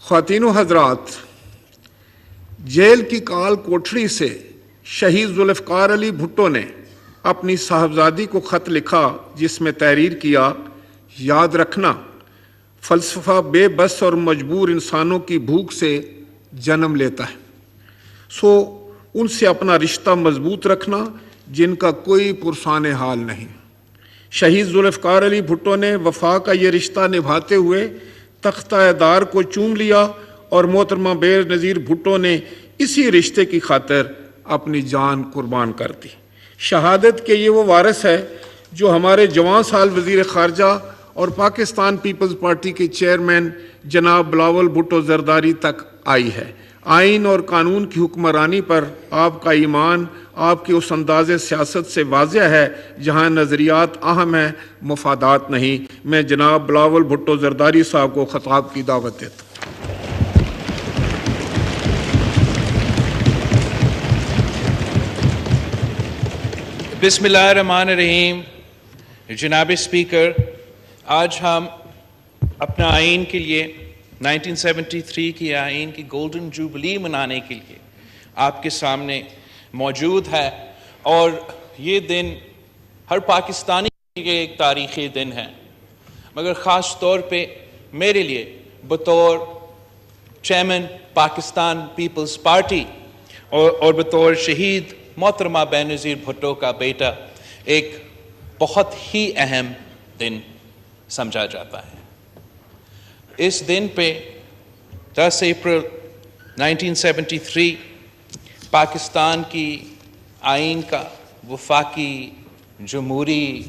خواتین و حضرات، جیل کی کال کوٹھڑی سے شہید ذوالفقار علی بھٹو نے اپنی صاحبزادی کو خط لکھا جس میں تحریر کیا، یاد رکھنا فلسفہ بے بس اور مجبور انسانوں کی بھوک سے جنم لیتا ہے، سو ان سے اپنا رشتہ مضبوط رکھنا جن کا کوئی پرسان حال نہیں۔ شہید ذوالفقار علی بھٹو نے وفا کا یہ رشتہ نبھاتے ہوئے تختہ دار کو چوم لیا اور محترمہ بے نظیر بھٹو نے اسی رشتے کی خاطر اپنی جان قربان کر دی۔ شہادت کے یہ وہ وارث ہے جو ہمارے جوان سال وزیر خارجہ اور پاکستان پیپلز پارٹی کے چیئرمین جناب بلاول بھٹو زرداری تک آئی ہے۔ آئین اور قانون کی حکمرانی پر آپ کا ایمان آپ کے اس انداز سیاست سے واضح ہے جہاں نظریات اہم ہیں، مفادات نہیں۔ میں جناب بلاول بھٹو زرداری صاحب کو خطاب کی دعوت دیتا ہوں۔ بسم اللہ الرحمن الرحیم۔ جناب اسپیکر، آج ہم اپنا آئین کے لیے 1973 کی آئین کی گولڈن جوبلی منانے کے لیے آپ کے سامنے موجود ہے، اور یہ دن ہر پاکستانی کے لیے ایک تاریخی دن ہے، مگر خاص طور پہ میرے لیے بطور چیئرمین پاکستان پیپلز پارٹی اور بطور شہید محترمہ بے نظیر بھٹو کا بیٹا ایک بہت ہی اہم دن سمجھا جاتا ہے۔ اس دن پہ 10 اپریل 1973 پاکستان کی آئین کا وفاقی جمہوری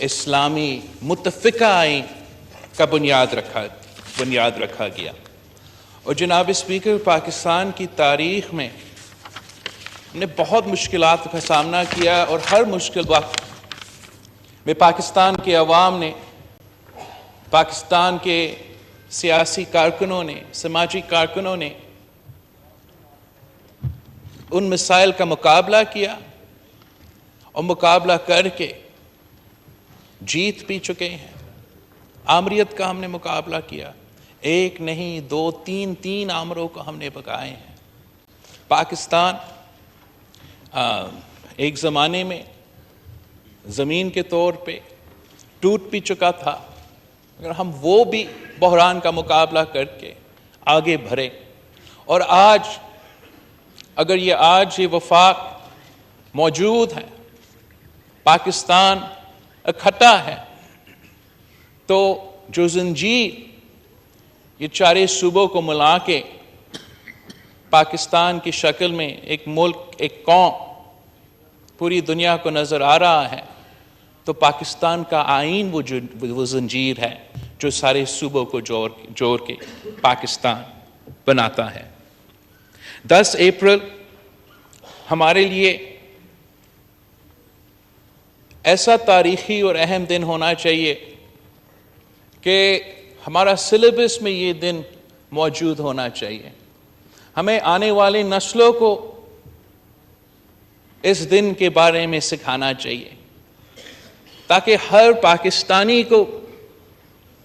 اسلامی متفقہ آئین کا بنیاد رکھا گیا، اور جناب اسپیکر، پاکستان کی تاریخ میں ہم نے بہت مشکلات کا سامنا کیا، اور ہر مشکل وقت میں پاکستان کے عوام نے، پاکستان کے سیاسی کارکنوں نے، سماجی کارکنوں نے ان مسائل کا مقابلہ کیا، اور مقابلہ کر کے جیت بھی چکے ہیں۔ آمریت کا ہم نے مقابلہ کیا، ایک نہیں دو تین آمروں کو ہم نے بگائے ہیں۔ پاکستان ایک زمانے میں زمین کے طور پہ ٹوٹ بھی چکا تھا، مگر ہم وہ بھی بحران کا مقابلہ کر کے آگے بڑھے، اور آج اگر یہ وفاق موجود ہے، پاکستان اکٹھا ہے، تو جو زنجیر یہ چارے صوبوں کو ملا کے پاکستان کی شکل میں ایک ملک، ایک قوم پوری دنیا کو نظر آ رہا ہے، تو پاکستان کا آئین وہ زنجیر ہے جو سارے صوبوں کو جوڑ کے پاکستان بناتا ہے۔ 10 اپریل ہمارے لیے ایسا تاریخی اور اہم دن ہونا چاہیے کہ ہمارا سلیبس میں یہ دن موجود ہونا چاہیے۔ ہمیں آنے والی نسلوں کو اس دن کے بارے میں سکھانا چاہیے، تاکہ ہر پاکستانی کو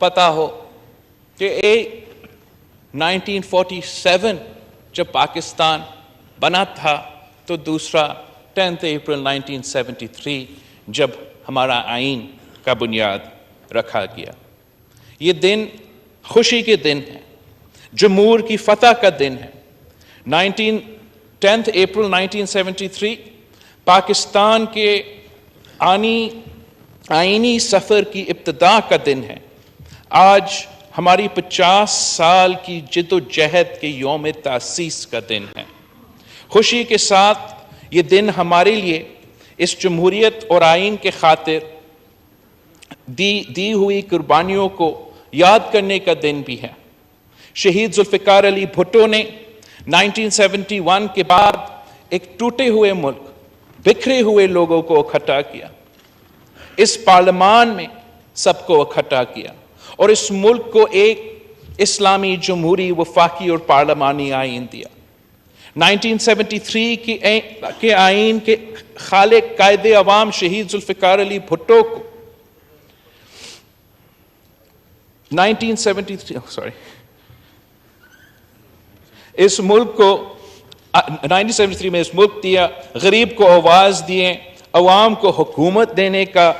پتہ ہو کہ 1947 جب پاکستان بنا تھا، تو دوسرا 10 اپریل 1973 جب ہمارا آئین کا بنیاد رکھا گیا۔ یہ دن خوشی کے دن ہے، جمہور کی فتح کا دن ہے۔ 10 اپریل 1973 پاکستان کے آئینی سفر کی ابتدا کا دن ہے۔ آج ہماری 50 سال کی جد و جہد کے یوم تاسیس کا دن ہے۔ خوشی کے ساتھ یہ دن ہمارے لیے اس جمہوریت اور آئین کے خاطر دی ہوئی قربانیوں کو یاد کرنے کا دن بھی ہے۔ شہید ذوالفقار علی بھٹو نے 1971 کے بعد ایک ٹوٹے ہوئے ملک، بکھرے ہوئے لوگوں کو اکٹھا کیا، اس پارلیمان میں سب کو اکٹھا کیا، اور اس ملک کو ایک اسلامی جمہوری وفاقی اور پارلیمانی آئین دیا۔ 1973 کے آئین کے خالق قائد عوام شہید ذوالفقار علی بھٹو کو 1973 اس ملک کو 1973 میں اس ملک دیا، غریب کو آواز دیے، عوام کو حکومت دینے کا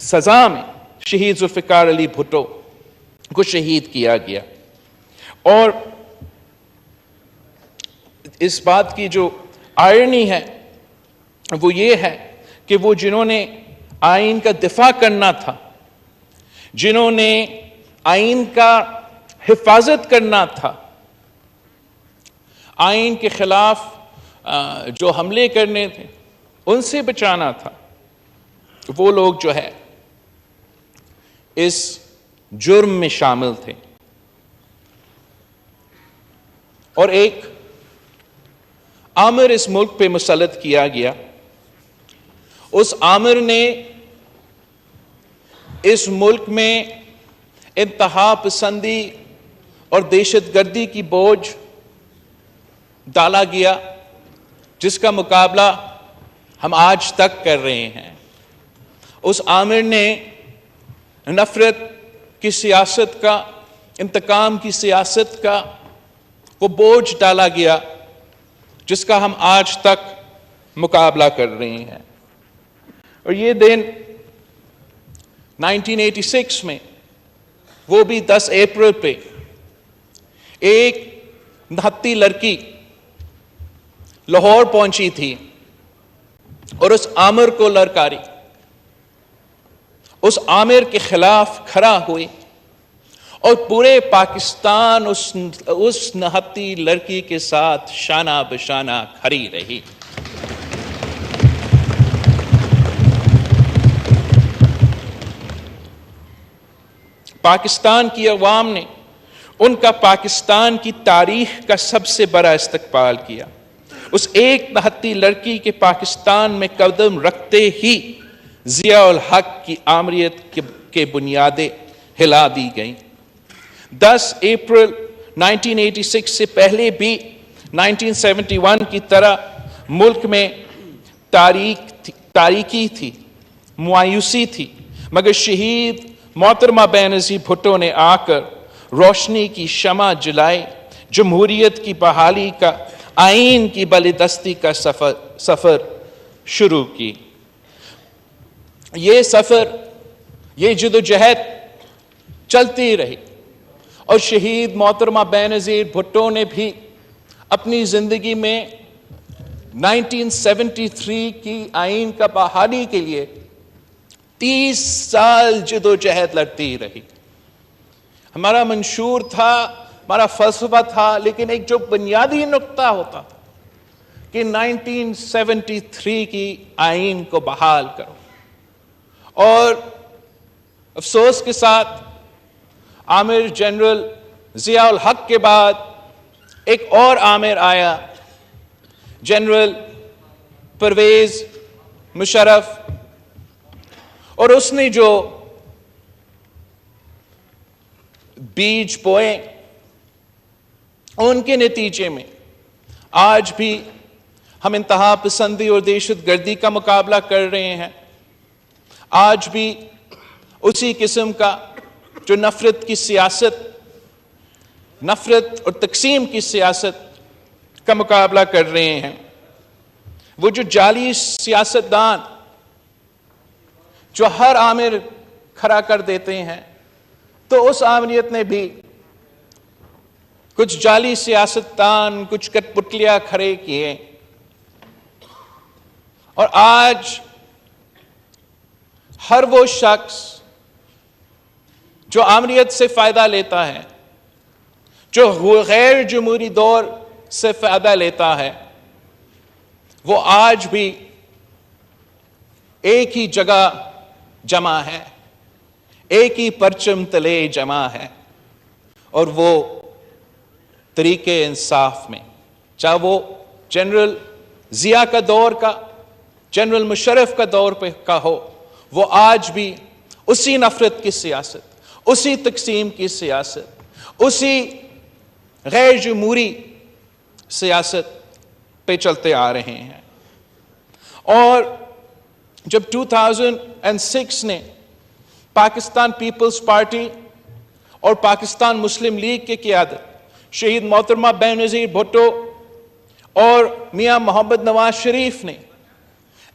سزا میں شہید ذوالفقار علی بھٹو کو شہید کیا گیا۔ اور اس بات کی جو آئرنی ہے وہ یہ ہے کہ وہ جنہوں نے آئین کا دفاع کرنا تھا، جنہوں نے آئین کا حفاظت کرنا تھا، آئین کے خلاف جو حملے کرنے تھے ان سے بچانا تھا، وہ لوگ جو ہے اس جرم میں شامل تھے۔ اور ایک آمر اس ملک پہ مسلط کیا گیا، اس آمر نے اس ملک میں انتہا پسندی اور دہشت گردی کی بوجھ ڈالا گیا، جس کا مقابلہ ہم آج تک کر رہے ہیں۔ اس آمر نے نفرت کی سیاست کا، انتقام کی سیاست کا وہ بوجھ ڈالا گیا جس کا ہم آج تک مقابلہ کر رہے ہیں۔ اور یہ دن 1986 میں، وہ بھی 10 اپریل پہ، ایک 29 لڑکی لاہور پہنچی تھی اور اس آمر کو للکاری، اس آمر کے خلاف کھڑا ہوئی، اور پورے پاکستان اس 29 لڑکی کے ساتھ شانہ بشانہ کھڑی رہی۔ پاکستان کی عوام نے ان کا پاکستان کی تاریخ کا سب سے بڑا استقبال کیا۔ اس ایک 29 لڑکی کے پاکستان میں قدم رکھتے ہی ضیاء الحق کی آمریت کے بنیادیں ہلا دی گئیں۔ 10 اپریل 1986 سے پہلے بھی 1971 کی طرح ملک میں تاریکی تھی، مایوسی تھی، مگر شہید محترمہ بینظیر بھٹو نے آ کر روشنی کی شمع جلائی، جمہوریت کی بحالی کا، آئین کی بالادستی کا سفر شروع کی۔ یہ سفر، یہ جدوجہد چلتی رہی، اور شہید محترمہ بینظیر بھٹو نے بھی اپنی زندگی میں 1973 کی آئین کا بحالی کے لیے 30 سال جدوجہد لڑتی رہی۔ ہمارا منشور تھا، ہمارا فلسفہ تھا، لیکن ایک جو بنیادی نقطہ ہوتا تھا کہ 1973 کی آئین کو بحال کرو۔ اور افسوس کے ساتھ آمر جنرل ضیاء الحق کے بعد ایک اور آمر آیا، جنرل پرویز مشرف، اور اس نے جو بیج بوئے ان کے نتیجے میں آج بھی ہم انتہا پسندی اور دہشت گردی کا مقابلہ کر رہے ہیں۔ آج بھی اسی قسم کا جو نفرت کی سیاست، نفرت اور تقسیم کی سیاست کا مقابلہ کر رہے ہیں۔ وہ جو جعلی سیاستدان جو ہر آمر کھڑا کر دیتے ہیں، تو اس آمریت نے بھی کچھ جعلی سیاستدان، کچھ کٹ پتلیاں کھڑے کیے، اور آج ہر وہ شخص جو آمریت سے فائدہ لیتا ہے، جو غیر جمہوری دور سے فائدہ لیتا ہے، وہ آج بھی ایک ہی جگہ جمع ہے، ایک ہی پرچم تلے جمع ہے، اور وہ طریق انصاف میں، چاہے وہ جنرل ضیاء کا دور کا، جنرل مشرف کا دور پہ کا ہو، وہ آج بھی اسی نفرت کی سیاست، اسی تقسیم کی سیاست، اسی غیر جمہوری سیاست پہ چلتے آ رہے ہیں۔ اور جب 2006 نے پاکستان پیپلز پارٹی اور پاکستان مسلم لیگ کی قیادت شہید محترمہ بینظیر بھٹو اور میاں محمد نواز شریف نے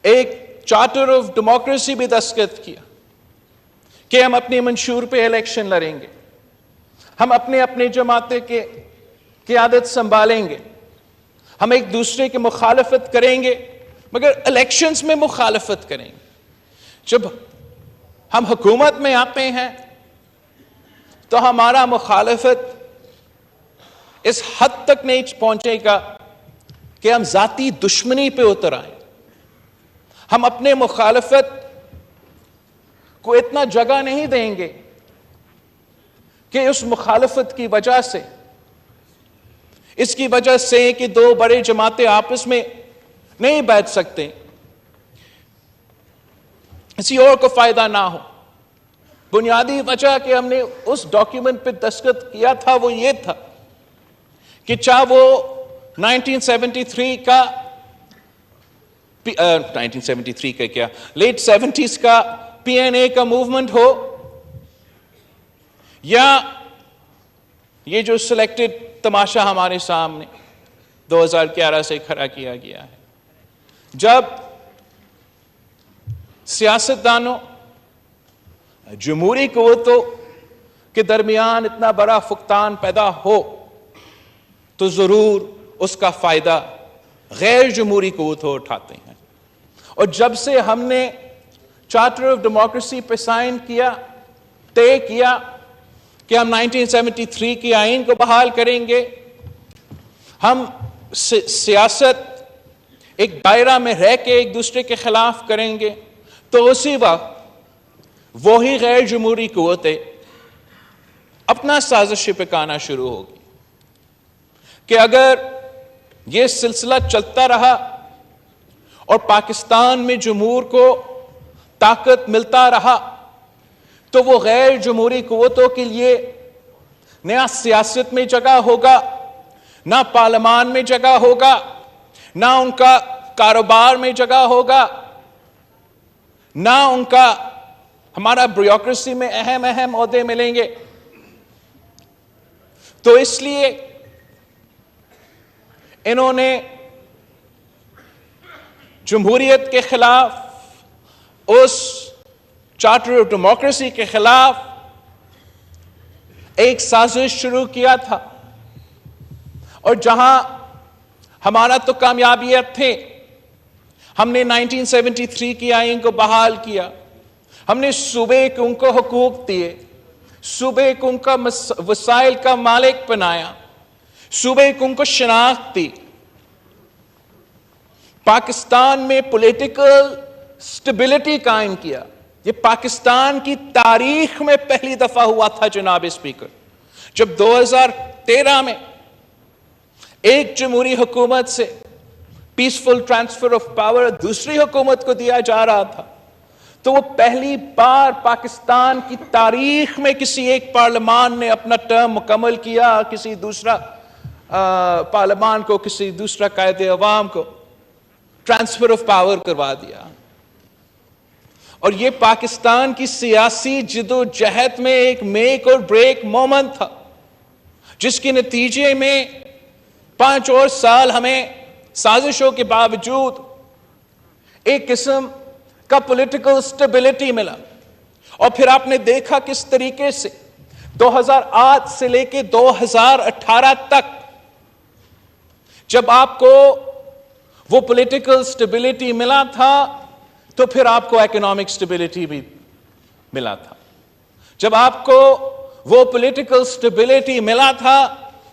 ایک چارٹر آف ڈیموکریسی بھی دستخط کیا کہ ہم اپنی منشور پہ الیکشن لڑیں گے، ہم اپنے اپنے جماعتیں کے قیادت سنبھالیں گے، ہم ایک دوسرے کی مخالفت کریں گے مگر الیکشنز میں مخالفت کریں گے۔ جب ہم حکومت میں آتے ہیں تو ہمارا مخالفت اس حد تک نہیں پہنچے گا کہ ہم ذاتی دشمنی پہ اتر آئیں۔ ہم اپنے مخالفت کو اتنا جگہ نہیں دیں گے کہ اس مخالفت کی وجہ سے، اس کی وجہ سے کہ دو بڑے جماعتیں آپس میں نہیں بیٹھ سکتے، کسی اور کو فائدہ نہ ہو۔ بنیادی وجہ کہ ہم نے اس ڈاکیومنٹ پہ دستخط کیا تھا وہ یہ تھا کہ چاہے وہ 1973 کا 1973 کا کیا لیٹ 70s کا PNA کا موومنٹ ہو یا یہ جو سلیکٹڈ تماشا ہمارے سامنے 2011 سے کھڑا کیا گیا ہے، جب سیاستدانوں جمہوری قوتوں کے درمیان اتنا بڑا فقدان پیدا ہو تو ضرور اس کا فائدہ غیر جمہوری قوتوں اٹھاتے ہیں۔ اور جب سے ہم نے چارٹر آف ڈیموکریسی پہ سائن کیا، طے کیا کہ ہم 1973 کی آئین کو بحال کریں گے، ہم سیاست ایک دائرہ میں رہ کے ایک دوسرے کے خلاف کریں گے، تو اسی وقت وہی غیر جمہوری قوتیں اپنا سازشیں پکانا شروع ہوگی کہ اگر یہ سلسلہ چلتا رہا اور پاکستان میں جمہور کو طاقت ملتا رہا تو وہ غیر جمہوری قوتوں کے لیے نیا سیاست میں جگہ ہوگا، نہ پارلیمان میں جگہ ہوگا، نہ ان کا کاروبار میں جگہ ہوگا، نہ ان کا ہمارا بیوروکریسی میں اہم عہدے ملیں گے۔ تو اس لیے انہوں نے جمہوریت کے خلاف، اس چارٹر آف ڈیموکریسی کے خلاف ایک سازش شروع کیا تھا، اور جہاں ہمارا تو کامیابیت تھے، ہم نے 1973 کی آئین کو بحال کیا، ہم نے صوبے کو ان کو حقوق دیے، صوبے کو ان کا وسائل کا مالک بنایا، صوبے کو ان کو شناخت دی، پاکستان میں پولیٹیکل سٹیبلٹی قائم کیا۔ یہ پاکستان کی تاریخ میں پہلی دفعہ ہوا تھا جناب اسپیکر، جب 2013 میں ایک جمہوری حکومت سے پیسفل ٹرانسفر آف پاور دوسری حکومت کو دیا جا رہا تھا، تو وہ پہلی بار پاکستان کی تاریخ میں کسی ایک پارلیمان نے اپنا ٹرم مکمل کیا، کسی دوسرا پارلیمان کو، کسی دوسرا قائد عوام کو ٹرانسفر آف پاور کروا دیا۔ اور یہ پاکستان کی سیاسی جد و جہد میں ایک میک اور بریک مومنٹ تھا، جس کے نتیجے میں 5 اور سال ہمیں سازشوں کے باوجود ایک قسم کا پولیٹیکل سٹیبلٹی ملا۔ اور پھر آپ نے دیکھا کس طریقے سے 2008 سے لے کے 2018 تک جب آپ کو وہ پولیٹیکل سٹیبلٹی ملا تھا تو پھر آپ کو اکنامک سٹیبلٹی بھی ملا تھا۔ جب آپ کو وہ پولیٹیکل سٹیبلٹی ملا تھا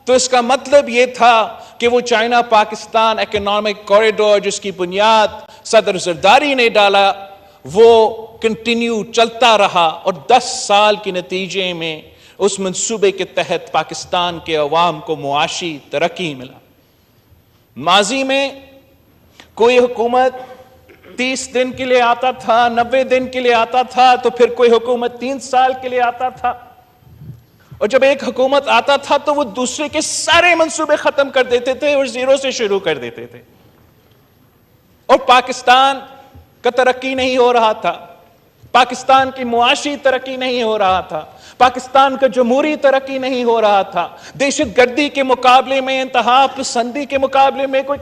تو اس کا مطلب یہ تھا کہ وہ چائنا پاکستان اکنامک کوریڈور جس کی بنیاد صدر زرداری نے ڈالا وہ کنٹینیو چلتا رہا، اور 10 سال کے نتیجے میں اس منصوبے کے تحت پاکستان کے عوام کو معاشی ترقی ملا۔ ماضی میں کوئی حکومت 30 دن کے لیے آتا تھا، 90 دن کے لیے آتا تھا، تو پھر کوئی حکومت 3 سال کے لیے آتا تھا، اور جب ایک حکومت آتا تھا تو وہ دوسرے کے سارے منصوبے ختم کر دیتے تھے اور زیرو سے شروع کر دیتے تھے، اور پاکستان کا ترقی نہیں ہو رہا تھا، پاکستان کی معاشی ترقی نہیں ہو رہا تھا، پاکستان کا جمہوری ترقی نہیں ہو رہا تھا، دہشت گردی کے مقابلے میں، انتہا پسندی کے مقابلے میں کوئی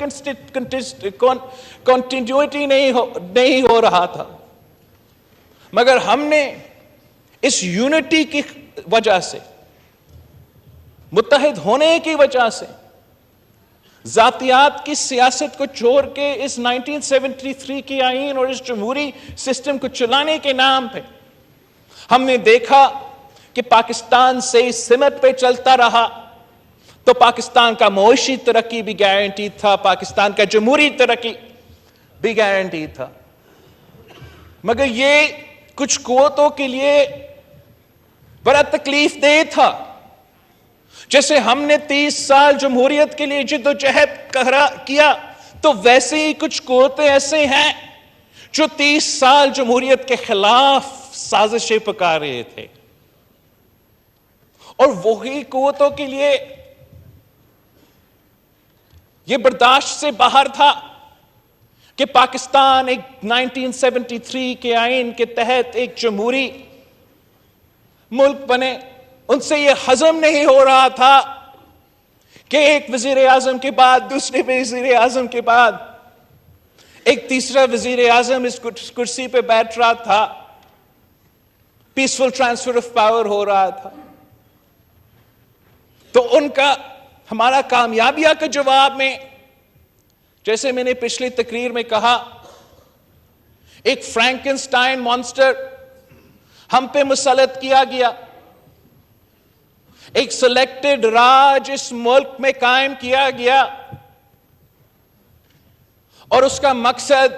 کنٹینیوٹی نہیں ہو رہا تھا. مگر ہم نے اس یونٹی کی وجہ سے، متحد ہونے کی وجہ سے، ذاتیات کی سیاست کو چھوڑ کے اس 1973 کی آئین اور اس جمہوری سسٹم کو چلانے کے نام پہ ہم نے دیکھا کہ پاکستان سے اس سمت پہ چلتا رہا تو پاکستان کا معاشی ترقی بھی گارنٹی تھا، پاکستان کا جمہوری ترقی بھی گارنٹی تھا. مگر یہ کچھ قوتوں کے لیے بڑا تکلیف دہ تھا. جیسے ہم نے 30 سال جمہوریت کے لیے جد و جہد کیا، تو ویسے ہی کچھ قوتیں ایسے ہیں جو 30 سال جمہوریت کے خلاف سازشیں پکار رہے تھے. اور وہی قوتوں کے لیے یہ برداشت سے باہر تھا کہ پاکستان ایک 1973 کے آئین کے تحت ایک جمہوری ملک بنے. ان سے یہ ہضم نہیں ہو رہا تھا کہ ایک وزیر اعظم کے بعد دوسرے وزیر اعظم کے بعد ایک تیسرا وزیر اعظم اس کرسی پہ بیٹھ رہا تھا، پیسفل ٹرانسفر آف پاور ہو رہا تھا. تو ان کا ہمارا کامیابیہ کا جواب میں، جیسے میں نے پچھلی تقریر میں کہا، ایک فرینکنسٹائن مانسٹر ہم پہ مسلط کیا گیا، ایک سلیکٹڈ راج اس ملک میں قائم کیا گیا، اور اس کا مقصد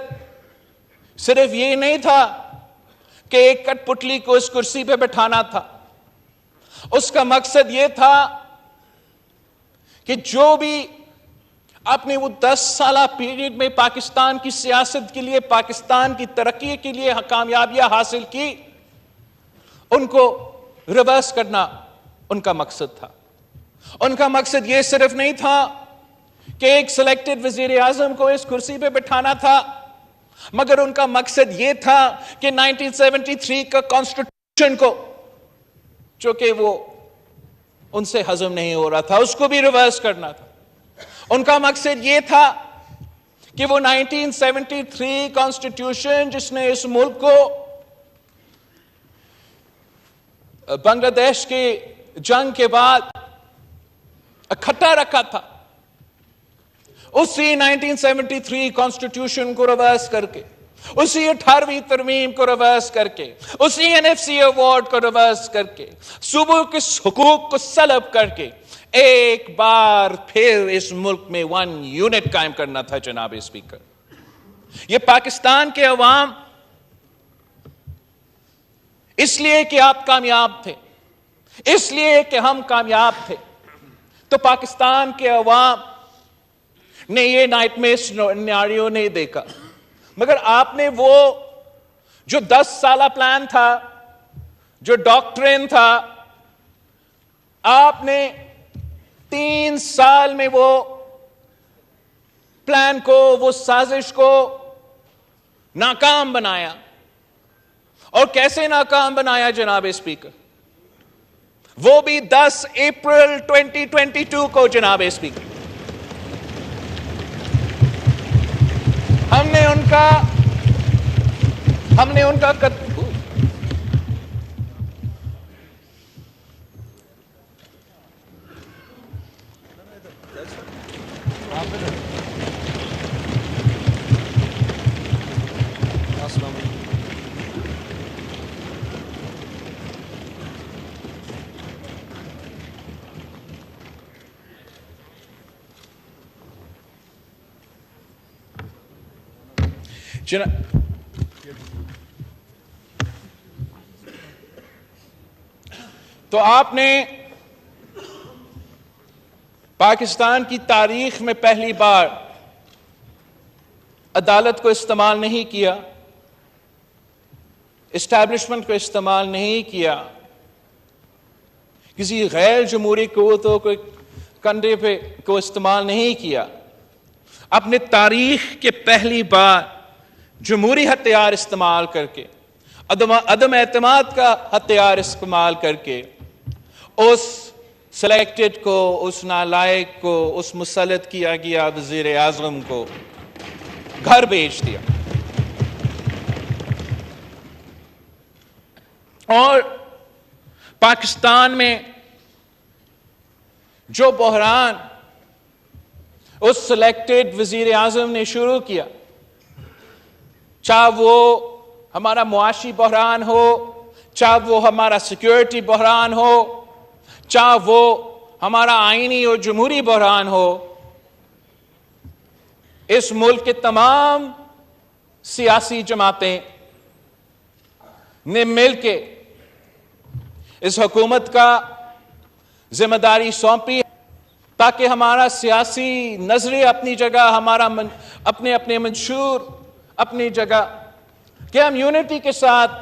صرف یہ نہیں تھا کہ ایک کٹ پتلی کو اس کرسی پہ بٹھانا تھا. اس کا مقصد یہ تھا کہ جو بھی آپ نے وہ 10 سالہ پیریڈ میں پاکستان کی سیاست کے لیے، پاکستان کی ترقی کے لیے کامیابیاں حاصل کی، ان کو ریورس کرنا ان کا مقصد تھا. ان کا مقصد یہ صرف نہیں تھا کہ ایک سلیکٹڈ وزیر اعظم کو اس کرسی پہ بٹھانا تھا، مگر ان کا مقصد یہ تھا کہ 1973 کا کانسٹیٹیوشن کو، جو کہ وہ ان سے ہضم نہیں ہو رہا تھا، اس کو بھی ریورس کرنا تھا. ان کا مقصد یہ تھا کہ وہ 1973 کانسٹیٹیوشن جس نے اس ملک کو بنگلہ دیش کے جنگ کے بعد اکٹھا رکھا تھا، اسی 1973 کانسٹیٹیوشن کو ریورس کر کے، اسی 18ویں ترمیم کو ریورس کر کے، اسی NFC ایوارڈ کو ریورس کر کے، صوبوں کے حقوق کو سلب کر کے ایک بار پھر اس ملک میں 1 یونٹ قائم کرنا تھا. جناب اسپیکر، یہ پاکستان کے عوام اس لیے کہ آپ کامیاب تھے، اس لیے کہ ہم کامیاب تھے، تو پاکستان کے عوام نے یہ نائٹ میئر سیناریو نہیں دیکھا. مگر آپ نے وہ جو 10 سالہ پلان تھا، جو ڈاکٹرین تھا، آپ نے 3 سال میں وہ پلان کو، وہ سازش کو ناکام بنایا. اور کیسے ناکام بنایا جناب اسپیکر؟ وہ بھی 10 اپریل 2022 کو. جناب اسپیکر، ہم نے ان کا تو آپ نے پاکستان کی تاریخ میں پہلی بار عدالت کو استعمال نہیں کیا، اسٹیبلشمنٹ کو استعمال نہیں کیا، کسی غیر جمہوری قوتوں کو کندھے پہ کو استعمال نہیں کیا. اپنے تاریخ کے پہلی بار جمہوری ہتھیار استعمال کر کے عدم اعتماد کا ہتھیار استعمال کر کے اس سلیکٹڈ کو، اس نالائق کو، اس مسلط کیا گیا وزیر اعظم کو گھر بھیج دیا. اور پاکستان میں جو بحران اس سلیکٹڈ وزیر اعظم نے شروع کیا، چاہے وہ ہمارا معاشی بحران ہو، چاہے وہ ہمارا سیکیورٹی بحران ہو، چاہے وہ ہمارا آئینی اور جمہوری بحران ہو، اس ملک کے تمام سیاسی جماعتیں نے مل کے اس حکومت کا ذمہ داری سونپی تاکہ ہمارا سیاسی نظریہ اپنی جگہ، ہمارا اپنے منشور اپنی جگہ، کہ ہم یونٹی کے ساتھ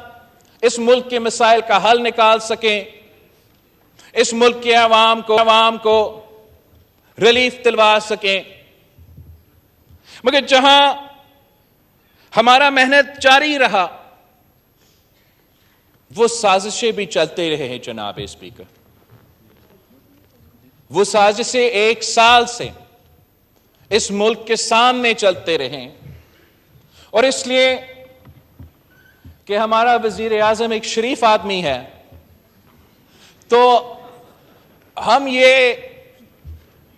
اس ملک کے مسائل کا حل نکال سکیں، اس ملک کے عوام کو ریلیف دلوا سکیں. مگر جہاں ہمارا محنت جاری رہا، وہ سازشیں بھی چلتے رہے ہیں جناب اسپیکر. وہ سازشیں 1 سال سے اس ملک کے سامنے چلتے رہے، اور اس لیے کہ ہمارا وزیر اعظم ایک شریف آدمی ہے تو ہم یہ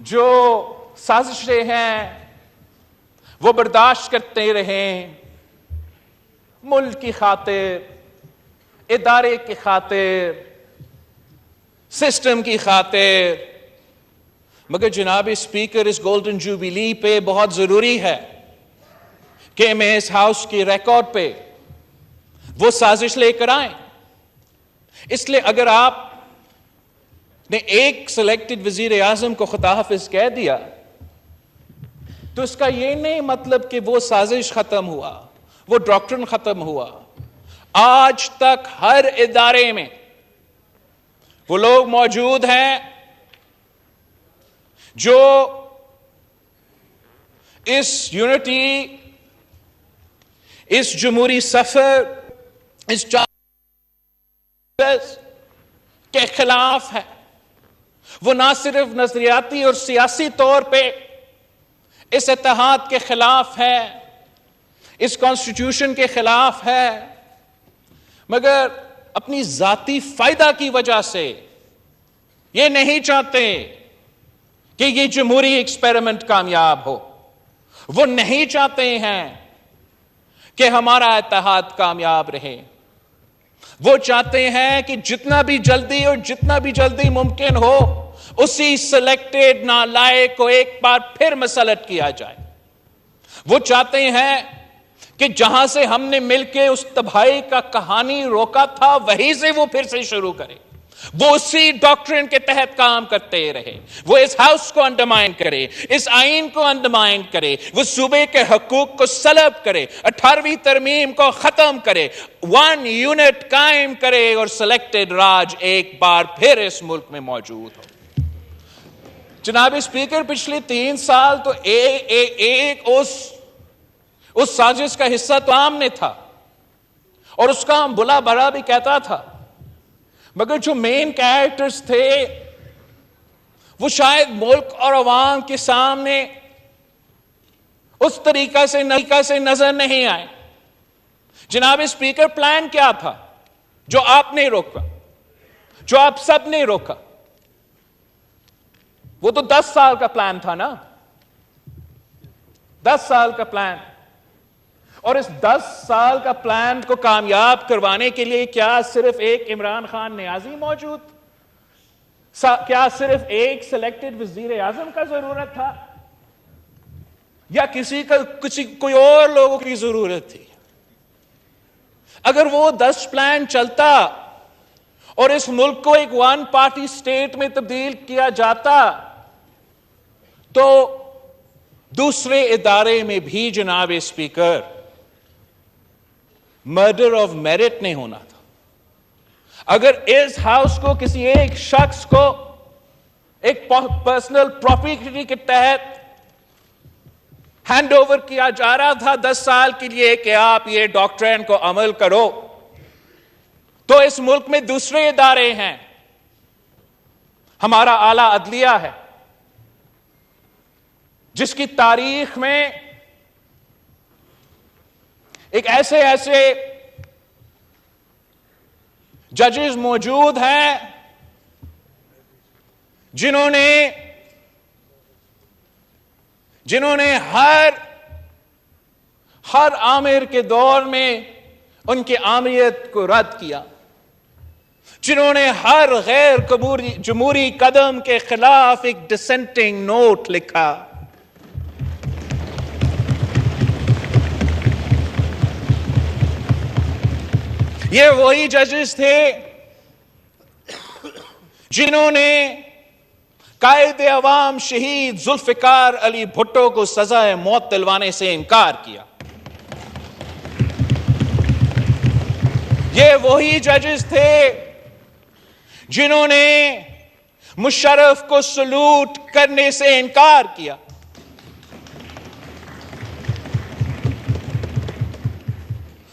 جو سازشیں ہیں وہ برداشت کرتے رہیں، ملک کی خاطر، ادارے کی خاطر، سسٹم کی خاطر. مگر جناب اسپیکر، اس گولڈن جوبلی پہ بہت ضروری ہے کہ میں اس ہاؤس کی ریکارڈ پہ وہ سازش لے کر آئیں. اس لیے اگر آپ نے ایک سلیکٹڈ وزیر اعظم کو خدا حافظ کہہ دیا تو اس کا یہ نہیں مطلب کہ وہ سازش ختم ہوا، وہ ڈاکٹرن ختم ہوا. آج تک ہر ادارے میں وہ لوگ موجود ہیں جو اس یونٹی، اس جمہوری سفر، اس کے خلاف ہے. وہ نہ صرف نظریاتی اور سیاسی طور پہ اس اتحاد کے خلاف ہے، اس کانسٹیٹیوشن کے خلاف ہے، مگر اپنی ذاتی فائدہ کی وجہ سے یہ نہیں چاہتے کہ یہ جمہوری ایکسپیریمنٹ کامیاب ہو. وہ نہیں چاہتے ہیں کہ ہمارا اتحاد کامیاب رہے. وہ چاہتے ہیں کہ جتنا بھی جلدی ممکن ہو اسی سلیکٹڈ نالائق کو ایک بار پھر مسلط کیا جائے. وہ چاہتے ہیں کہ جہاں سے ہم نے مل کے اس تباہی کا کہانی روکا تھا وہیں سے وہ پھر سے شروع کرے. وہ اسی ڈاکٹرن کے تحت کام کرتے رہے. وہ اس ہاؤس کو انڈرمائن کرے، اس آئین کو انڈرمائن کرے، وہ صوبے کے حقوق کو سلب کرے، 18ویں ترمیم کو ختم کرے، 1 یونٹ قائم کرے اور سلیکٹڈ راج ایک بار پھر اس ملک میں موجود ہو. جناب اسپیکر، پچھلے 3 سال تو ایک اس سازش کا حصہ تو عام نے تھا اور اس کا ہم بلا بھلا بھی کہتا تھا، مگر جو مین کیریکٹرز تھے وہ شاید ملک اور عوام کے سامنے اس طریقہ سے نظر نہیں آئے. جناب اسپیکر، پلان کیا تھا جو آپ نے روکا، جو آپ سب نے روکا؟ وہ تو 10 سال کا پلان تھا نا، 10 سال کا پلان. اور اس 10 سال کا پلان کو کامیاب کروانے کے لیے کیا صرف ایک عمران خان نیازی موجود؟ کیا صرف ایک سلیکٹڈ وزیر اعظم کا ضرورت تھا یا کوئی اور لوگوں کی ضرورت تھی؟ اگر وہ 10 پلان چلتا اور اس ملک کو ایک 1 پارٹی سٹیٹ میں تبدیل کیا جاتا تو دوسرے ادارے میں بھی جناب اسپیکر مرڈر آف میرٹ نہیں ہونا تھا. اگر اس ہاؤس کو کسی ایک شخص کو ایک پرسنل پراپرٹی کے تحت ہینڈ اوور کیا جا رہا تھا 10 سال کے لیے کہ آپ یہ ڈاکٹرین کو عمل کرو، تو اس ملک میں دوسرے ادارے ہیں. ہمارا اعلی عدلیہ ہے جس کی تاریخ میں ایک ایسے ججز موجود ہیں جنہوں نے ہر آمر کے دور میں ان کی آمریت کو رد کیا، جنہوں نے ہر غیر جمہوری قدم کے خلاف ایک ڈسینٹنگ نوٹ لکھا. یہ وہی ججز تھے جنہوں نے قائد عوام شہید ذوالفقار علی بھٹو کو سزائے موت دلوانے سے انکار کیا. یہ وہی ججز تھے جنہوں نے مشرف کو سلوٹ کرنے سے انکار کیا.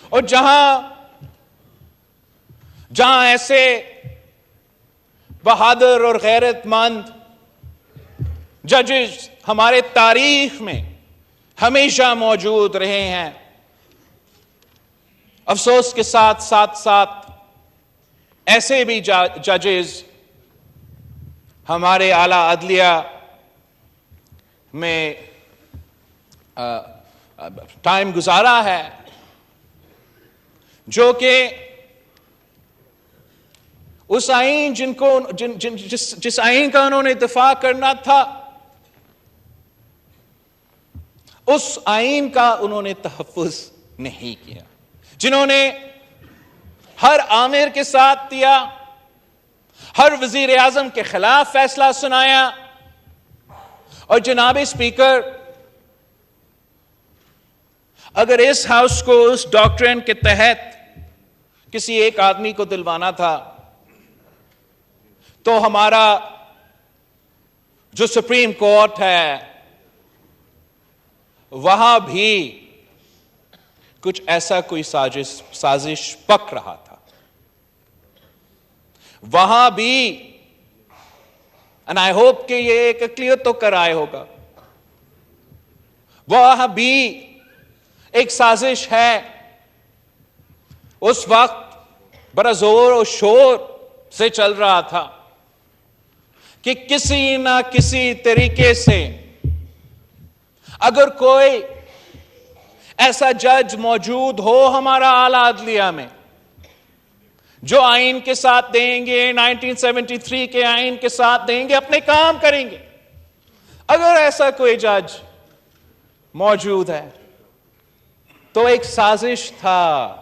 اور جہاں ایسے بہادر اور غیرت مند ججز ہمارے تاریخ میں ہمیشہ موجود رہے ہیں، افسوس کے ساتھ ایسے بھی ججز ہمارے اعلی عدلیہ میں ٹائم گزارا ہے جو کہ اس آئین جس آئین کا انہوں نے دفاع کرنا تھا، اس آئین کا انہوں نے تحفظ نہیں کیا، جنہوں نے ہر آمر کے ساتھ دیا، ہر وزیر اعظم کے خلاف فیصلہ سنایا. اور جناب اسپیکر، اگر اس ہاؤس کو اس ڈاکٹرن کے تحت کسی ایک آدمی کو دلوانا تھا تو ہمارا جو سپریم کورٹ ہے وہاں بھی کچھ ایسا کوئی سازش پک رہا تھا. وہاں بھی and I hope کہ یہ ایک کلیئر تو کرائے ہوگا، وہاں بھی ایک سازش ہے. اس وقت بڑا زور و شور سے چل رہا تھا کہ کسی نہ کسی طریقے سے اگر کوئی ایسا جج موجود ہو ہمارا اعلی عدلیہ میں جو آئین کے ساتھ دیں گے، 1973 کے آئین کے ساتھ دیں گے، اپنے کام کریں گے. اگر ایسا کوئی جج موجود ہے تو ایک سازش تھا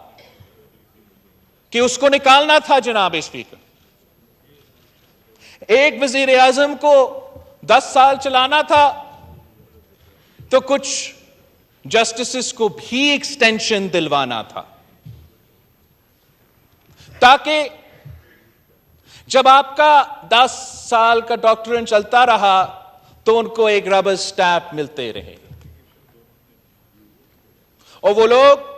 کہ اس کو نکالنا تھا. جناب اسپیکر، ایک وزیر اعظم کو 10 سال چلانا تھا تو کچھ جسٹسز کو بھی ایکسٹینشن دلوانا تھا تاکہ جب آپ کا 10 سال کا ڈاکٹرن چلتا رہا تو ان کو ایک ربر سٹیمپ ملتے رہے. اور وہ لوگ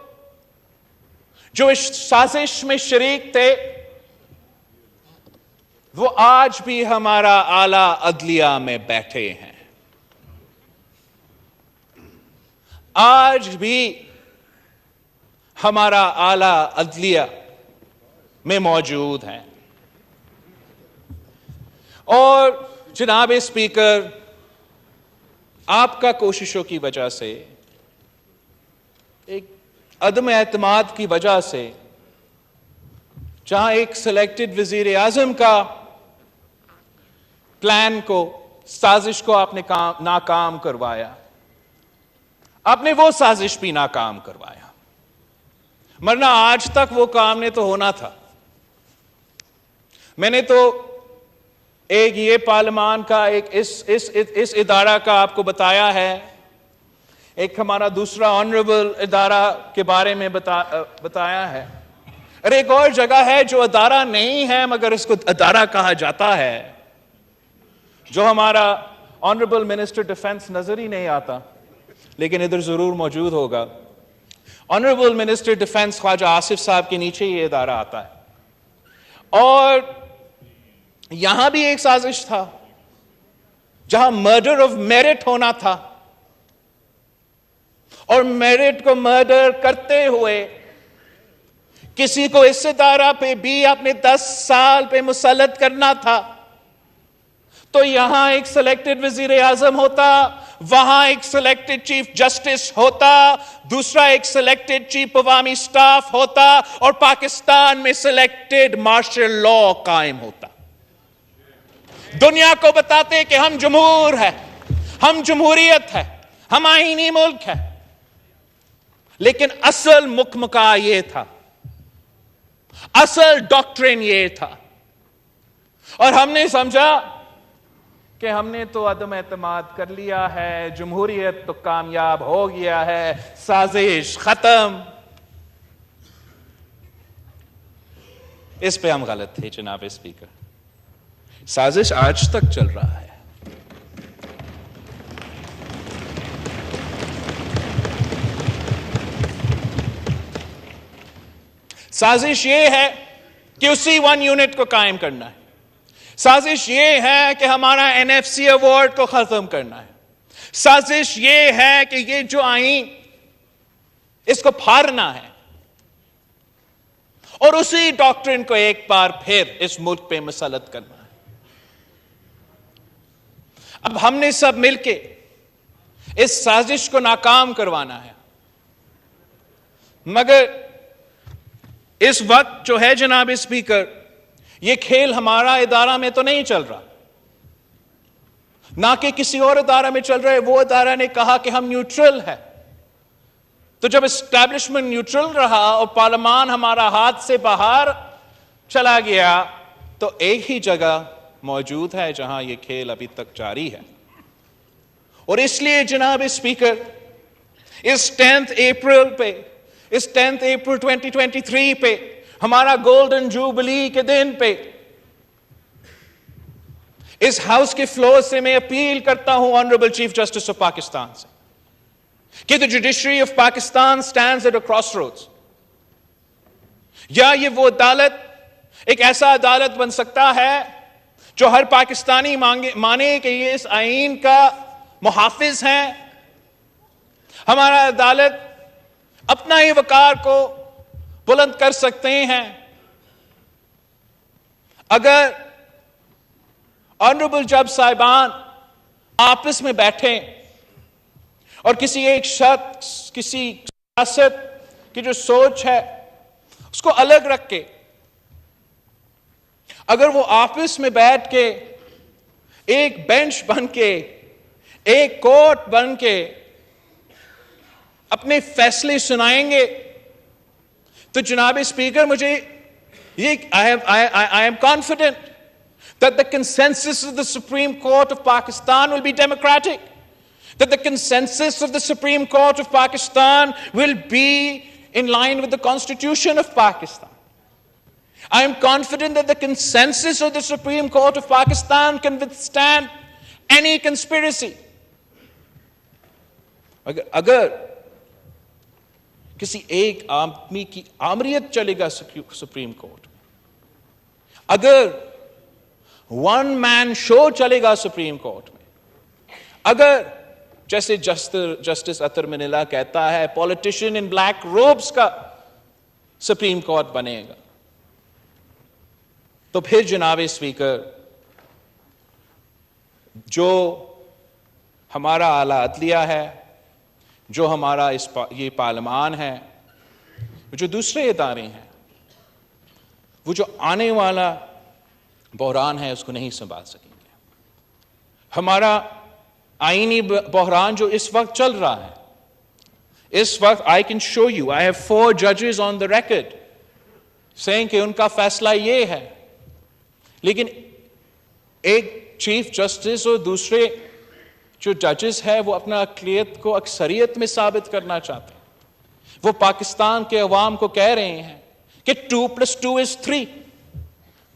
جو اس سازش میں شریک تھے وہ آج بھی ہمارا اعلی عدلیہ میں بیٹھے ہیں، آج بھی ہمارا اعلی عدلیہ میں موجود ہیں. اور جناب اسپیکر، آپ کا کوششوں کی وجہ سے، ایک عدم اعتماد کی وجہ سے، جہاں ایک سلیکٹڈ وزیر اعظم کا پلان کو، سازش کو آپ نے ناکام کروایا، آپ نے وہ سازش بھی ناکام کروایا، ورنہ آج تک وہ کام نے تو ہونا تھا. میں نے تو ایک یہ پارلیمان کا ایک اس ادارہ کا آپ کو بتایا ہے، ایک ہمارا دوسرا آنریبل ادارہ کے بارے میں بتایا ہے، اور ایک اور جگہ ہے جو ادارہ نہیں ہے مگر اس کو ادارہ کہا جاتا ہے، جو ہمارا آنریبل منسٹر ڈیفنس نظر ہی نہیں آتا لیکن ادھر ضرور موجود ہوگا. آنریبل منسٹر ڈیفنس خواجہ آصف صاحب کے نیچے یہ ادارہ آتا ہے. اور یہاں بھی ایک سازش تھا جہاں مرڈر آف میرٹ ہونا تھا، اور میرٹ کو مرڈر کرتے ہوئے کسی کو اس ادارہ پہ بھی اپنے 10 سال پہ مسلط کرنا تھا، تو یہاں ایک سلیکٹڈ وزیر اعظم ہوتا، وہاں ایک سلیکٹڈ چیف جسٹس ہوتا، دوسرا ایک سلیکٹڈ چیف عوامی سٹاف ہوتا، اور پاکستان میں سلیکٹڈ مارشل لا قائم ہوتا۔ دنیا کو بتاتے کہ ہم جمہور ہیں، ہم جمہوریت ہے، ہم آئینی ملک ہے، لیکن اصل مکمکا یہ تھا، اصل ڈاکٹرین یہ تھا، اور ہم نے سمجھا کہ ہم نے تو عدم اعتماد کر لیا ہے، جمہوریت تو کامیاب ہو گیا ہے، سازش ختم۔ اس پہ ہم غلط تھے جناب اسپیکر، سازش آج تک چل رہا ہے۔ سازش یہ ہے کہ اسی 1 یونٹ کو قائم کرنا ہے، سازش یہ ہے کہ ہمارا NFC ایوارڈ کو ختم کرنا ہے، سازش یہ ہے کہ یہ جو آئین اس کو پھاڑنا ہے، اور اسی ڈاکٹرن کو ایک بار پھر اس ملک پہ مسلط کرنا ہے۔ اب ہم نے سب مل کے اس سازش کو ناکام کروانا ہے، مگر اس وقت جو ہے جناب اسپیکر، یہ کھیل ہمارا ادارہ میں تو نہیں چل رہا، نہ کہ کسی اور ادارہ میں چل رہا ہے۔ وہ ادارہ نے کہا کہ ہم نیوٹرل ہے، تو جب اسٹیبلشمنٹ نیوٹرل رہا اور پارلیمان ہمارا ہاتھ سے باہر چلا گیا، تو ایک ہی جگہ موجود ہے جہاں یہ کھیل ابھی تک جاری ہے۔ اور اس لیے جناب اسپیکر، اس 10 اپریل پہ، اس 10 اپریل 2023 پہ، ہمارا گولڈن جوبلی کے دن پہ، اس ہاؤس کے فلور سے میں اپیل کرتا ہوں honourable chief justice of Pakistan سے کہ the judiciary of Pakistan stands at a crossroads۔ یا یہ وہ عدالت ایک ایسا عدالت بن سکتا ہے جو ہر پاکستانی مانے کہ یہ اس آئین کا محافظ ہے، ہمارا عدالت اپنا ہی وقار کو بلند کر سکتے ہیں اگر آنریبل جج صاحبان آپس میں بیٹھیں اور کسی ایک شخص، کسی سیاست کی جو سوچ ہے اس کو الگ رکھ کے، اگر وہ آپس میں بیٹھ کے ایک بینچ بن کے، ایک کورٹ بن کے اپنے فیصلے سنائیں گے، تو جناب اسپیکر مجھے I am confident that the consensus of the Supreme Court of Pakistan will be democratic, that the consensus of the Supreme Court of Pakistan will be in line with the Constitution of Pakistan. I am confident that the consensus of the Supreme Court of Pakistan can withstand any conspiracy. اگر کسی ایک آدمی کی آمریت چلے گا supreme court میں، اگر one مین شو چلے گا supreme court میں، اگر جیسے جسٹس اطہر منیلا کہتا ہے پولیٹیشین ان بلیک روبس کا سپریم کورٹ بنے گا، تو پھر جناب اسپیکر جو ہمارا اعلیٰ عدلیہ ہے، جو ہمارا یہ پارلیمان ہے، جو دوسرے ادارے ہیں، وہ جو آنے والا بحران ہے اس کو نہیں سنبھال سکیں گے۔ ہمارا آئینی بحران جو اس وقت چل رہا ہے، اس وقت I can show you, I have 4 judges on the record saying کہ ان کا فیصلہ یہ ہے، لیکن ایک چیف جسٹس اور دوسرے جو ججز ہے وہ اپنا اقلیت کو اکثریت میں ثابت کرنا چاہتے ہیں۔ وہ پاکستان کے عوام کو کہہ رہے ہیں کہ 2+2 is 3،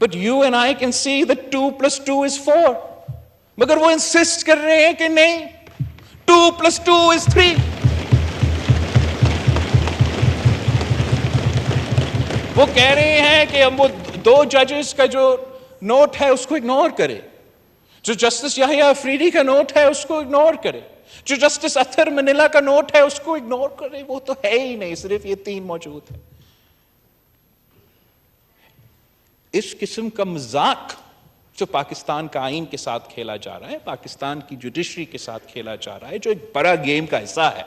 but you and I can see that 2+2 is 4، مگر وہ انسسٹ کر رہے ہیں کہ نہیں، 2+2 is 3۔ وہ کہہ رہے ہیں کہ ہم وہ 2 ججز کا جو نوٹ ہے اس کو اگنور کرے, جو جسٹس یحییٰ افریدی کا نوٹ ہے اس کو اگنور کرے, جو جسٹس اطہر منیلا کا نوٹ ہے اس کو اگنور کرے. وہ تو ہے ہی نہیں, صرف یہ 3 موجود ہیں. اس قسم کا مذاق جو پاکستان کا آئین کے ساتھ کھیلا جا رہا ہے, پاکستان کی جوڈیشری کے ساتھ کھیلا جا رہا ہے, جو ایک بڑا گیم کا حصہ ہے.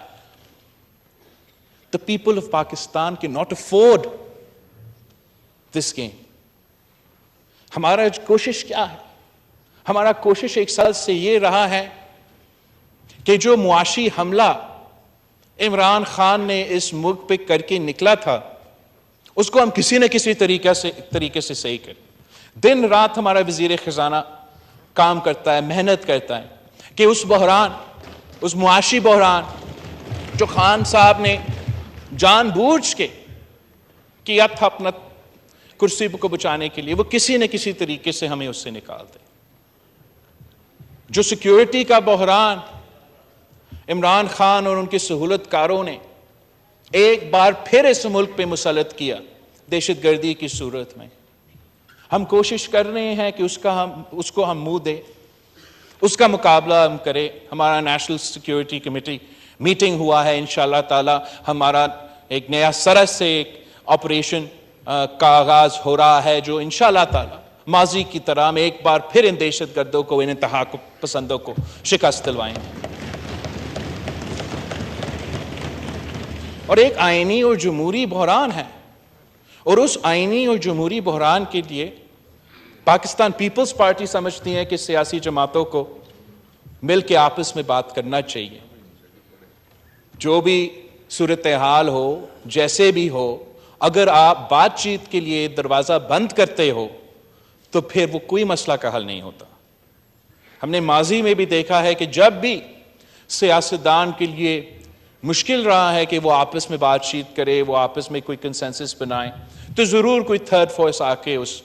The people of Pakistan cannot afford this game. ہمارا کوشش کیا ہے؟ ہمارا کوشش 1 سال سے یہ رہا ہے کہ جو معاشی حملہ عمران خان نے اس ملک پہ کر کے نکلا تھا اس کو ہم کسی نہ کسی طریقے سے صحیح کریں. دن رات ہمارا وزیر خزانہ کام کرتا ہے, محنت کرتا ہے کہ اس بحران, اس معاشی بحران جو خان صاحب نے جان بوجھ کے کیا تھا اپنا کرسی کو بچانے کے لیے, وہ کسی نہ کسی طریقے سے ہمیں اس سے نکال دے. جو سیکیورٹی کا بحران عمران خان اور ان کے سہولت کاروں نے ایک بار پھر اس ملک پہ مسلط کیا دہشت گردی کی صورت میں, ہم کوشش کر رہے ہیں کہ اس کو ہم منہ دے, اس کا مقابلہ ہم کرے. ہمارا نیشنل سیکیورٹی کمیٹی میٹنگ ہوا ہے, انشاءاللہ تعالی ہمارا ایک نیا سرس سے ایک آپریشن کا آغاز ہو رہا ہے جو انشاءاللہ تعالی ماضی کی طرح ہم ایک بار پھر ان دہشت گردوں کو, ان انتہا پسندوں کو شکست دلوائیں گے. اور ایک آئینی اور جمہوری بحران ہے, اور اس آئینی اور جمہوری بحران کے لیے پاکستان پیپلز پارٹی سمجھتی ہے کہ سیاسی جماعتوں کو مل کے آپس میں بات کرنا چاہیے. جو بھی صورتحال ہو, جیسے بھی ہو, اگر آپ بات چیت کے لیے دروازہ بند کرتے ہو تو پھر وہ کوئی مسئلہ کا حل نہیں ہوتا. ہم نے ماضی میں بھی دیکھا ہے کہ جب بھی سیاستدان کے لیے مشکل رہا ہے کہ وہ آپس میں بات چیت کرے, وہ آپس میں کوئی کنسنسس بنائے, تو ضرور کوئی تھرڈ فورس آ کے اس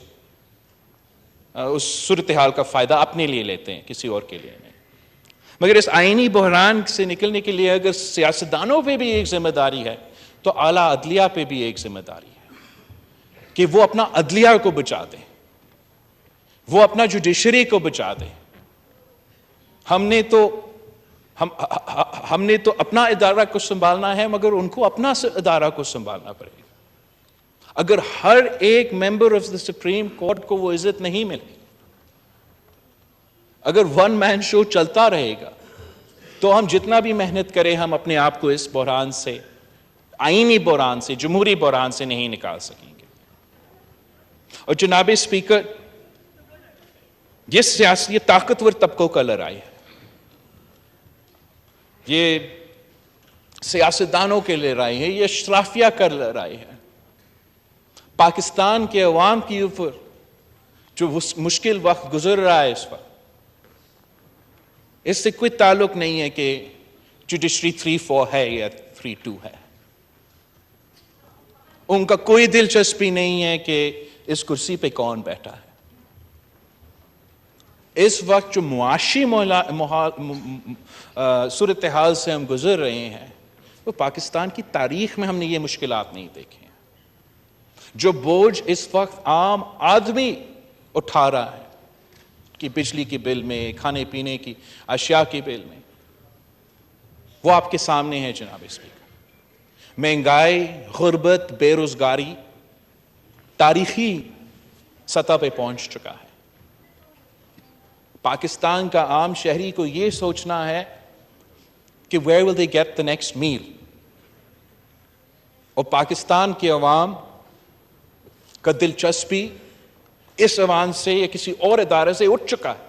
صورتحال کا فائدہ اپنے لیے لیتے ہیں, کسی اور کے لیے نہیں. مگر اس آئینی بحران سے نکلنے کے لیے اگر سیاستدانوں پہ بھی ایک ذمہ داری ہے تو اعلیٰ عدلیہ پہ بھی ایک ذمہ داری ہے کہ وہ اپنا عدلیہ کو بچا دیں, وہ اپنا جوڈیشری کو بچا دیں. ہم نے تو اپنا ادارہ کو سنبھالنا ہے, مگر ان کو اپنا ادارہ کو سنبھالنا پڑے گا. اگر ہر ایک member of the supreme court کو وہ عزت نہیں ملے, اگر 1 مین شو چلتا رہے گا تو ہم جتنا بھی محنت کریں ہم اپنے آپ کو اس بحران سے, آئینی بحران سے, جمہوری بحران سے نہیں نکال سکیں گے. اور جناب اسپیکر, یہ طاقتور طبقوں کا لڑائی ہے, یہ سیاستدانوں کے لڑائی ہے, یہ اشرافیہ کا لڑائی ہے. پاکستان کے عوام کے اوپر جو مشکل وقت گزر رہا ہے اس وقت, اس سے کوئی تعلق نہیں ہے کہ جوڈیشری 3-4 ہے یا 3-2 ہے. ان کا کوئی دلچسپی نہیں ہے کہ اس کرسی پہ کون بیٹھا ہے. اس وقت جو معاشی صورتحال سے ہم گزر رہے ہیں وہ پاکستان کی تاریخ میں ہم نے یہ مشکلات نہیں دیکھے ہیں. جو بوجھ اس وقت عام آدمی اٹھا رہا ہے کہ بجلی کے بل میں, کھانے پینے کی اشیاء کے بل میں, وہ آپ کے سامنے ہے جناب اسپیکر. مہنگائی, غربت, بے روزگاری تاریخی سطح پہ پہنچ چکا ہے. پاکستان کا عام شہری کو یہ سوچنا ہے کہ where will they get the next meal, اور پاکستان کے عوام کا دلچسپی اس عوام سے یا کسی اور ادارے سے اٹھ چکا ہے.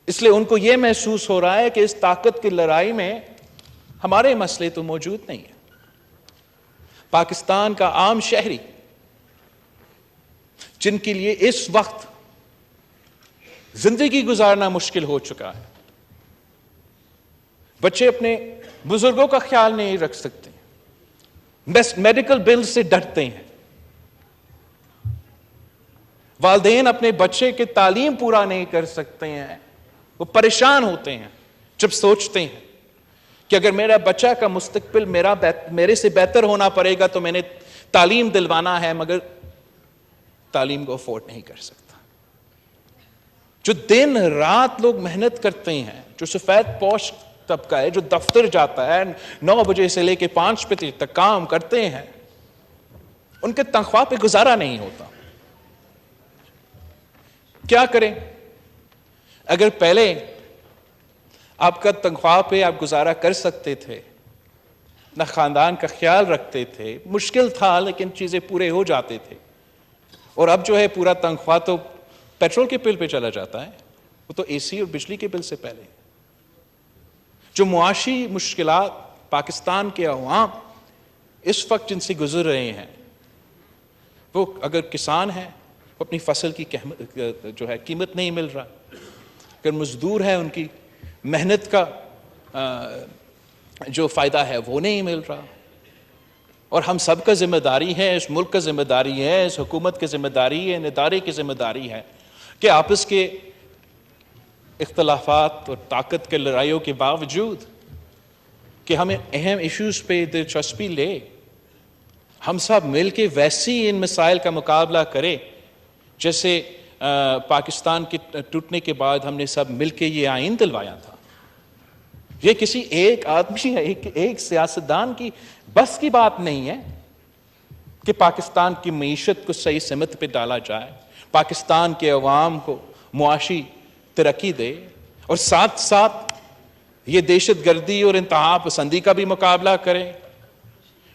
اس لیے ان کو یہ محسوس ہو رہا ہے کہ اس طاقت کی لڑائی میں ہمارے مسئلے تو موجود نہیں ہیں. پاکستان کا عام شہری جن کے لیے اس وقت زندگی گزارنا مشکل ہو چکا ہے, بچے اپنے بزرگوں کا خیال نہیں رکھ سکتے, میڈیکل بل سے ڈرتے ہیں, والدین اپنے بچے کے تعلیم پورا نہیں کر سکتے ہیں, وہ پریشان ہوتے ہیں جب سوچتے ہیں کہ اگر میرا بچہ کا مستقبل میرے سے بہتر ہونا پڑے گا تو میں نے تعلیم دلوانا ہے, مگر تعلیم کو افورڈ نہیں کر سکتا. جو دن رات لوگ محنت کرتے ہیں, جو سفید پوش طبقہ ہے, جو دفتر جاتا ہے 9 بجے سے لے کے 5 بجے تک کام کرتے ہیں, ان کے تنخواہ پہ گزارا نہیں ہوتا. کیا کریں؟ اگر پہلے آپ کا تنخواہ پہ آپ گزارا کر سکتے تھے, اپنا خاندان کا خیال رکھتے تھے, مشکل تھا لیکن چیزیں پورے ہو جاتے تھے, اور اب جو ہے پورا تنخواہ تو پیٹرول کے بل پہ چلا جاتا ہے, وہ تو اے سی اور بجلی کے بل سے پہلے. جو معاشی مشکلات پاکستان کے عوام اس وقت جن سے گزر رہے ہیں, وہ اگر کسان ہیں وہ اپنی فصل کی جو ہے قیمت نہیں مل رہا, اگر مزدور ہیں ان کی محنت کا جو فائدہ ہے وہ نہیں مل رہا. اور ہم سب کا ذمہ داری ہے, اس ملک کا ذمہ داری ہے, اس حکومت کی ذمہ داری ہے, ان ادارے کی ذمہ داری ہے کہ آپس کے اختلافات اور طاقت کے لڑائیوں کے باوجود کہ ہمیں اہم ایشوز پہ دلچسپی لے, ہم سب مل کے ویسی ان مسائل کا مقابلہ کریں جیسے پاکستان کے ٹوٹنے کے بعد ہم نے سب مل کے یہ آئین دلوایا تھا. یہ کسی ایک آدمی یا ایک سیاستدان کی بس کی بات نہیں ہے کہ پاکستان کی معیشت کو صحیح سمت پہ ڈالا جائے, پاکستان کے عوام کو معاشی ترقی دے, اور ساتھ ساتھ یہ دہشت گردی اور انتہا پسندی کا بھی مقابلہ کرے.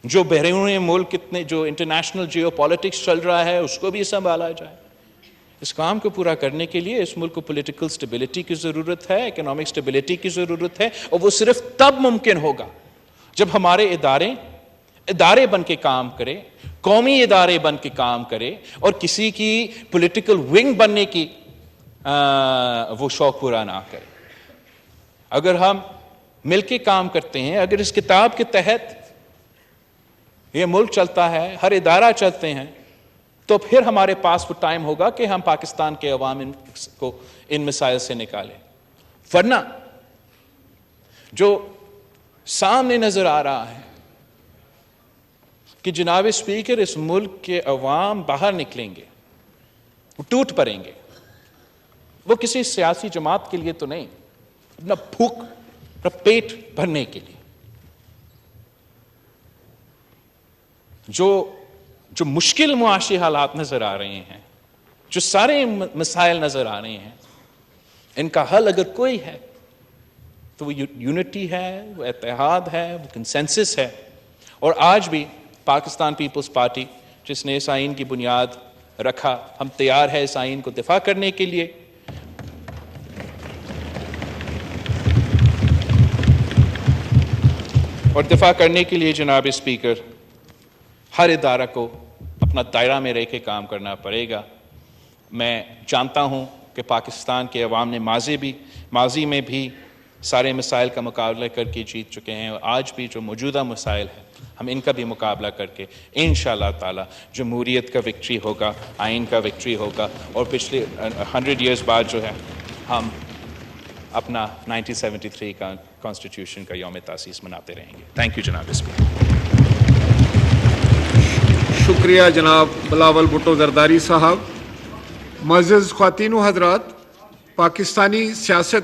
جو بیرون ملک کتنے جو انٹرنیشنل جیو پالیٹکس چل رہا ہے اس کو بھی سنبھالا جائے. اس کام کو پورا کرنے کے لیے اس ملک کو پولیٹیکل سٹیبلٹی کی ضرورت ہے, اکنامک سٹیبلٹی کی ضرورت ہے, اور وہ صرف تب ممکن ہوگا جب ہمارے ادارے بن کے کام کرے, قومی ادارے بن کے کام کرے, اور کسی کی پولیٹیکل ونگ بننے کی وہ شوق پورا نہ کرے. اگر ہم مل کے کام کرتے ہیں, اگر اس کتاب کے تحت یہ ملک چلتا ہے, ہر ادارہ چلتے ہیں, تو پھر ہمارے پاس وہ ٹائم ہوگا کہ ہم پاکستان کے عوام کو ان مسائل سے نکالیں. ورنہ جو سامنے نظر آ رہا ہے کہ جناب اسپیکر اس ملک کے عوام باہر نکلیں گے, وہ ٹوٹ پڑیں گے, وہ کسی سیاسی جماعت کے لیے تو نہیں, اپنا بھوک اپنا پیٹ بھرنے کے لیے. جو مشکل معاشی حالات نظر آ رہے ہیں, جو سارے مسائل نظر آ رہے ہیں, ان کا حل اگر کوئی ہے تو وہ یونٹی ہے, وہ اتحاد ہے, وہ کنسنسس ہے. اور آج بھی پاکستان پیپلز پارٹی جس نے اس آئین کی بنیاد رکھا, ہم تیار ہے اس آئین کو دفاع کرنے کے لیے. اور دفاع کرنے کے لیے جناب اسپیکر ہر ادارہ کو اپنا دائرہ میں رہ کے کام کرنا پڑے گا. میں جانتا ہوں کہ پاکستان کے عوام نے ماضی میں بھی سارے مسائل کا مقابلہ کر کے جیت چکے ہیں, اور آج بھی جو موجودہ مسائل ہیں ہم ان کا بھی مقابلہ کر کے انشاءاللہ تعالی جمہوریت کا وکٹری ہوگا, آئین کا وکٹری ہوگا, اور پچھلے 100 ایئرز بعد جو ہے ہم اپنا 1973 کا کانسٹیٹیوشن کا یوم تاسیس مناتے رہیں گے. تھینک یو جناب اسپیکر. شکریہ جناب بلاول بھٹو زرداری صاحب. معزز خواتین و حضرات, پاکستانی سیاست